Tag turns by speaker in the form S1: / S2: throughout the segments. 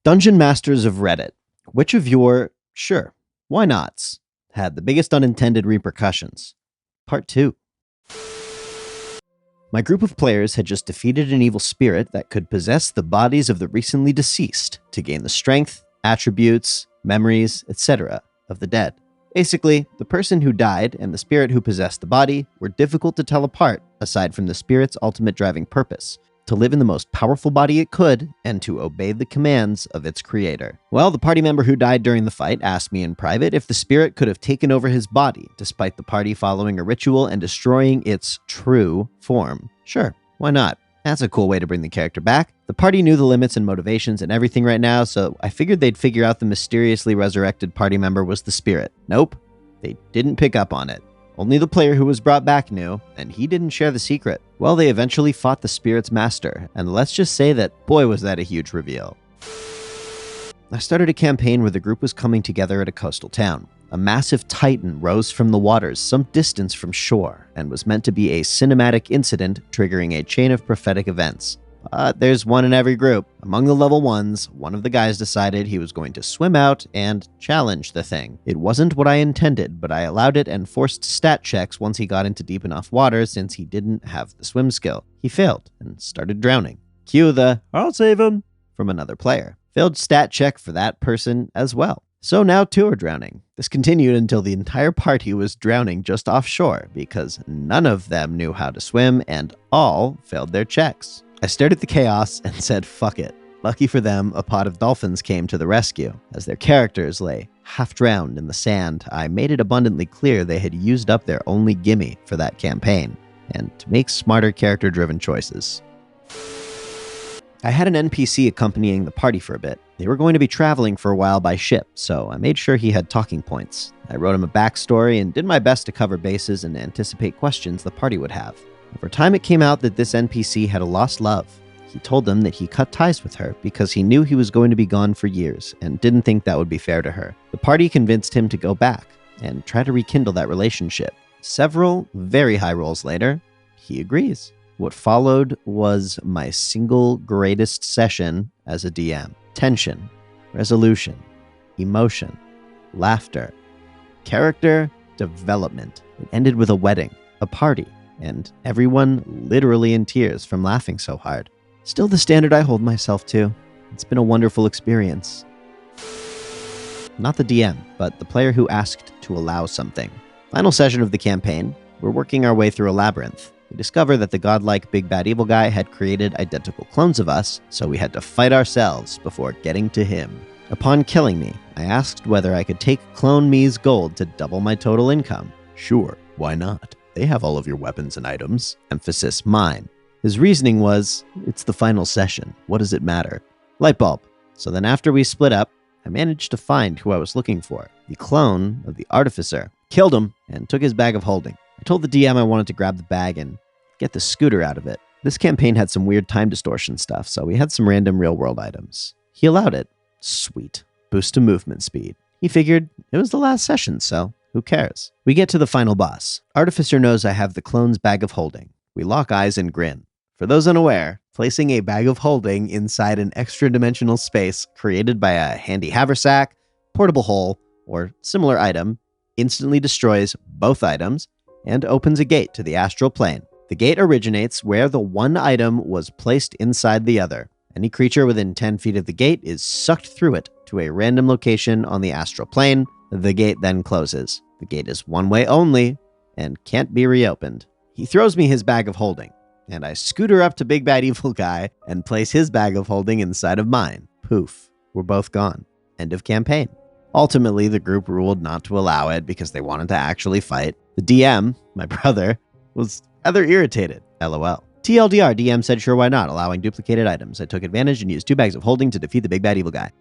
S1: Dungeon Masters of Reddit. Which of your, sure, why nots, had the biggest unintended repercussions? Part 2. My group of players had just defeated an evil spirit that could possess the bodies of the recently deceased to gain the strength, attributes, memories, etc. of the dead. Basically, the person who died and the spirit who possessed the body were difficult to tell apart aside from the spirit's ultimate driving purpose, to live in the most powerful body it could and to obey the commands of its creator. Well, the party member who died during the fight asked me in private if the spirit could have taken over his body, despite the party following a ritual and destroying its true form. Sure, why not? That's a cool way to bring the character back. The party knew the limits and motivations and everything right now, so I figured they'd figure out the mysteriously resurrected party member was the spirit. Nope, they didn't pick up on it. Only the player who was brought back knew, and he didn't share the secret. Well, they eventually fought the spirit's master, and let's just say that, boy, was that a huge reveal. I started a campaign where the group was coming together at a coastal town. A massive titan rose from the waters some distance from shore, and was meant to be a cinematic incident triggering a chain of prophetic events. But there's one in every group. Among the level 1s, one of the guys decided he was going to swim out and challenge the thing. It wasn't what I intended, but I allowed it and forced stat checks once he got into deep enough water since he didn't have the swim skill. He failed and started drowning. Cue the, "I'll save him," from another player. Failed stat check for that person as well. So now 2 are drowning. This continued until the entire party was drowning just offshore because none of them knew how to swim and all failed their checks. I stared at the chaos and said, fuck it. Lucky for them, a pod of dolphins came to the rescue. As their characters lay half drowned in the sand, I made it abundantly clear they had used up their only gimme for that campaign, and to make smarter character-driven choices. I had an NPC accompanying the party for a bit. They were going to be traveling for a while by ship, so I made sure he had talking points. I wrote him a backstory and did my best to cover bases and anticipate questions the party would have. Over time, it came out that this NPC had a lost love. He told them that he cut ties with her because he knew he was going to be gone for years and didn't think that would be fair to her. The party convinced him to go back and try to rekindle that relationship. Several very high rolls later, he agrees. What followed was my single greatest session as a DM. Tension, resolution, emotion, laughter, character development. It ended with a wedding, a party, and everyone literally in tears from laughing so hard. Still the standard I hold myself to. It's been a wonderful experience. Not the DM, but the player who asked to allow something. Final session of the campaign, we're working our way through a labyrinth. We discover that the godlike big bad evil guy had created identical clones of us, so we had to fight ourselves before getting to him. Upon killing me, I asked whether I could take Clone Me's gold to double my total income. Sure, why not? They have all of your weapons and items. Emphasis mine. His reasoning was, it's the final session. What does it matter? Light bulb. So then after we split up, I managed to find who I was looking for. The clone of the Artificer. Killed him and took his bag of holding. I told the DM I wanted to grab the bag and get the scooter out of it. This campaign had some weird time distortion stuff, so we had some random real-world items. He allowed it. Sweet. Boost to movement speed. He figured it was the last session, so who cares? We get to the final boss. Artificer knows I have the clone's bag of holding. We lock eyes and grin. For those unaware, placing a bag of holding inside an extra-dimensional space created by a handy haversack, portable hole, or similar item instantly destroys both items and opens a gate to the astral plane. The gate originates where the one item was placed inside the other. Any creature within 10 feet of the gate is sucked through it to a random location on the astral plane. The gate then closes. The gate is one way only and can't be reopened. He throws me his bag of holding, and I scooter up to Big Bad Evil Guy and place his bag of holding inside of mine. Poof. We're both gone. End of campaign. Ultimately, the group ruled not to allow it because they wanted to actually fight. The DM, my brother, was rather irritated. LOL. TLDR, DM said sure why not, allowing duplicated items. I took advantage and used 2 bags of holding to defeat the Big Bad Evil Guy.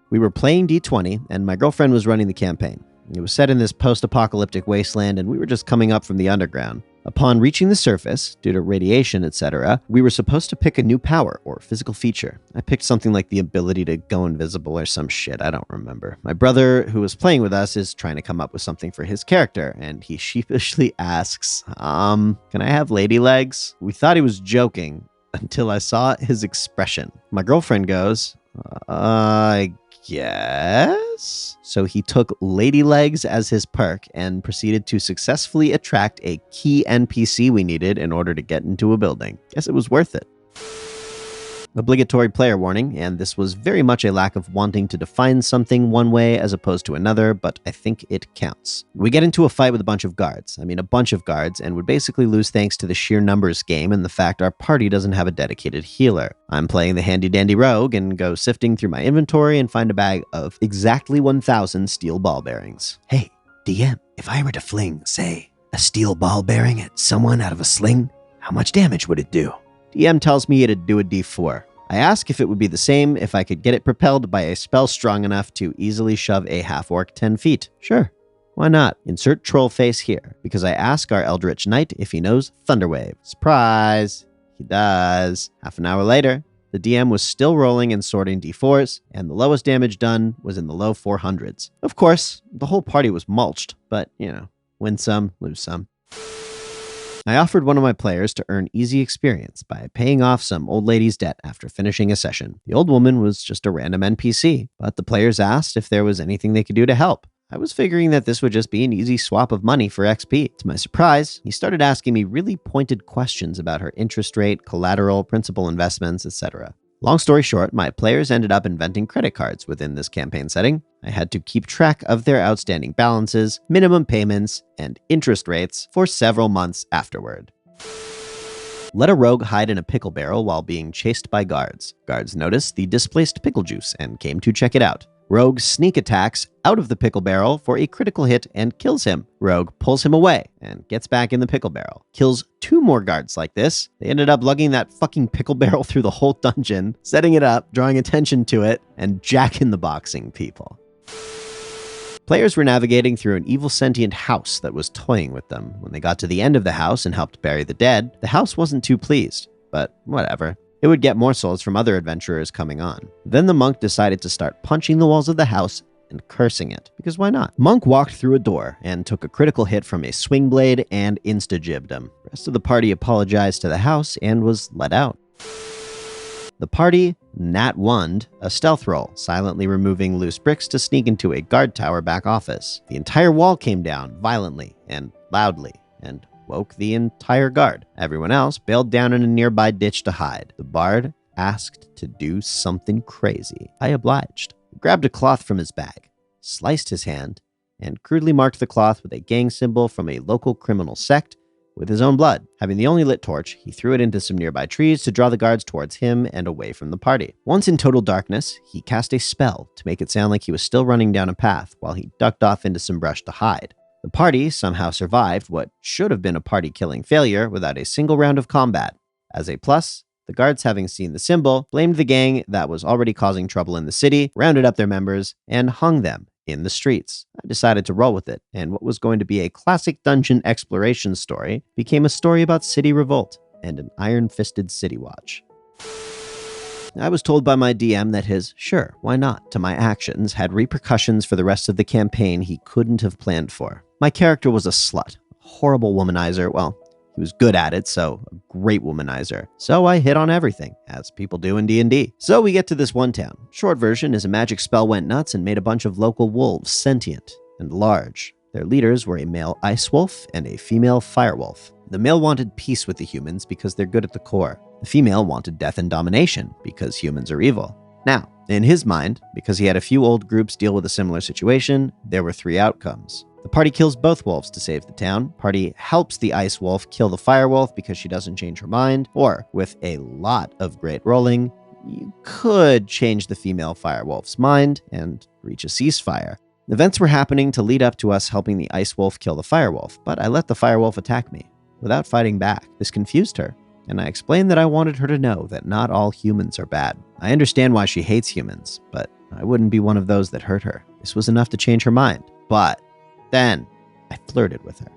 S1: We were playing D20, and my girlfriend was running the campaign. It was set in this post-apocalyptic wasteland, and we were just coming up from the underground. Upon reaching the surface, due to radiation, etc., we were supposed to pick a new power or physical feature. I picked something like the ability to go invisible or some shit, I don't remember. My brother, who was playing with us, is trying to come up with something for his character, and he sheepishly asks, can I have lady legs? We thought he was joking until I saw his expression. My girlfriend goes, I guess? So he took lady legs as his perk and proceeded to successfully attract a key NPC we needed in order to get into a building. Guess it was worth it. Obligatory player warning, and this was very much a lack of wanting to define something one way as opposed to another, but I think it counts. We get into a fight with a bunch of guards, and would basically lose thanks to the sheer numbers game and the fact our party doesn't have a dedicated healer. I'm playing the handy-dandy rogue and go sifting through my inventory and find a bag of exactly 1,000 steel ball bearings. Hey, DM, if I were to fling, say, a steel ball bearing at someone out of a sling, how much damage would it do? DM tells me it'd do a d4. I ask if it would be the same if I could get it propelled by a spell strong enough to easily shove a half-orc 10 feet. Sure, why not? Insert troll face here, because I ask our Eldritch Knight if he knows Thunderwave. Surprise! He does. Half an hour later, the DM was still rolling and sorting d4s, and the lowest damage done was in the low 400s. Of course, the whole party was mulched, but, win some, lose some. I offered one of my players to earn easy experience by paying off some old lady's debt after finishing a session. The old woman was just a random NPC, but the players asked if there was anything they could do to help. I was figuring that this would just be an easy swap of money for XP. To my surprise, he started asking me really pointed questions about her interest rate, collateral, principal investments, etc. Long story short, my players ended up inventing credit cards within this campaign setting. I had to keep track of their outstanding balances, minimum payments, and interest rates for several months afterward. Let a rogue hide in a pickle barrel while being chased by guards. Guards noticed the displaced pickle juice and came to check it out. Rogue sneak attacks out of the pickle barrel for a critical hit and kills him. Rogue pulls him away and gets back in the pickle barrel. Kills 2 more guards like this. They ended up lugging that fucking pickle barrel through the whole dungeon, setting it up, drawing attention to it, and jack-in-the-boxing people. Players were navigating through an evil sentient house that was toying with them. When they got to the end of the house and helped bury the dead, the house wasn't too pleased, but whatever. It would get morsels from other adventurers coming on. Then the monk decided to start punching the walls of the house and cursing it, because why not? Monk walked through a door and took a critical hit from a swing blade and insta-jibbed him. The rest of the party apologized to the house and was let out. The party nat-1'd a stealth roll, silently removing loose bricks to sneak into a guard tower back office. The entire wall came down violently and loudly and woke the entire guard. Everyone else bailed down in a nearby ditch to hide. The bard asked to do something crazy. I obliged. He grabbed a cloth from his bag, sliced his hand, and crudely marked the cloth with a gang symbol from a local criminal sect with his own blood. Having the only lit torch, he threw it into some nearby trees to draw the guards towards him and away from the party. Once in total darkness, he cast a spell to make it sound like he was still running down a path while he ducked off into some brush to hide. The party somehow survived what should have been a party-killing failure without a single round of combat. As a plus, the guards, having seen the symbol, blamed the gang that was already causing trouble in the city, rounded up their members, and hung them in the streets. I decided to roll with it, and what was going to be a classic dungeon exploration story became a story about city revolt and an iron-fisted city watch. I was told by my DM that his "sure, why not" to my actions had repercussions for the rest of the campaign he couldn't have planned for. My character was a slut, a horrible womanizer. Well, he was good at it, so a great womanizer. So I hit on everything, as people do in D&D. So we get to this one town. Short version is a magic spell went nuts and made a bunch of local wolves sentient and large. Their leaders were a male ice wolf and a female fire wolf. The male wanted peace with the humans because they're good at the core. The female wanted death and domination because humans are evil. Now, in his mind, because he had a few old groups deal with a similar situation, there were 3 outcomes. The party kills both wolves to save the town. Party helps the ice wolf kill the fire wolf because she doesn't change her mind. Or, with a lot of great rolling, you could change the female fire wolf's mind and reach a ceasefire. Events were happening to lead up to us helping the ice wolf kill the fire wolf, but I let the fire wolf attack me without fighting back. This confused her, and I explained that I wanted her to know that not all humans are bad. I understand why she hates humans, but I wouldn't be one of those that hurt her. This was enough to change her mind. But then I flirted with her.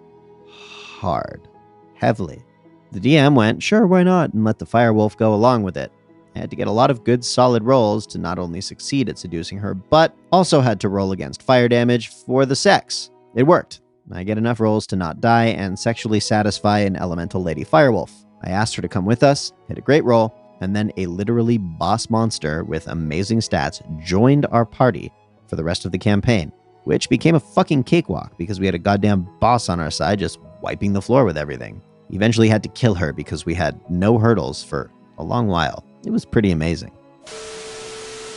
S1: Hard. Heavily. The DM went, "Sure, why not?" and let the firewolf go along with it. I had to get a lot of good solid rolls to not only succeed at seducing her, but also had to roll against fire damage for the sex. It worked. I get enough rolls to not die and sexually satisfy an elemental lady firewolf. I asked her to come with us, hit a great roll, and then a literally boss monster with amazing stats joined our party for the rest of the campaign, which became a fucking cakewalk because we had a goddamn boss on our side just wiping the floor with everything. Eventually had to kill her because we had no hurdles for a long while. It was pretty amazing.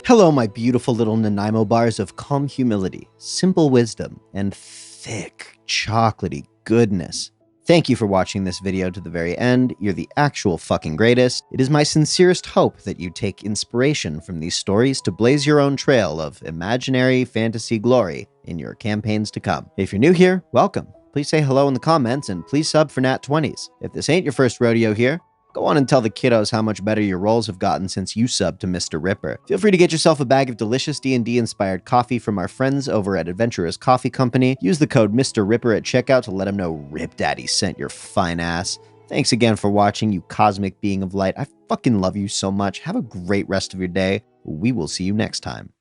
S1: Hello, my beautiful little Nanaimo bars of calm humility, simple wisdom, and thick, chocolatey goodness. Thank you for watching this video to the very end. You're the actual fucking greatest. It is my sincerest hope that you take inspiration from these stories to blaze your own trail of imaginary fantasy glory in your campaigns to come. If you're new here, welcome. Please say hello in the comments and please sub for Nat 20s. If this ain't your first rodeo here, go on and tell the kiddos how much better your rolls have gotten since you subbed to Mr. Ripper. Feel free to get yourself a bag of delicious D&D inspired coffee from our friends over at Adventurers Coffee Company. Use the code Mr. Ripper at checkout to let them know Rip Daddy sent your fine ass. Thanks again for watching, you cosmic being of light. I fucking love you so much. Have a great rest of your day. We will see you next time.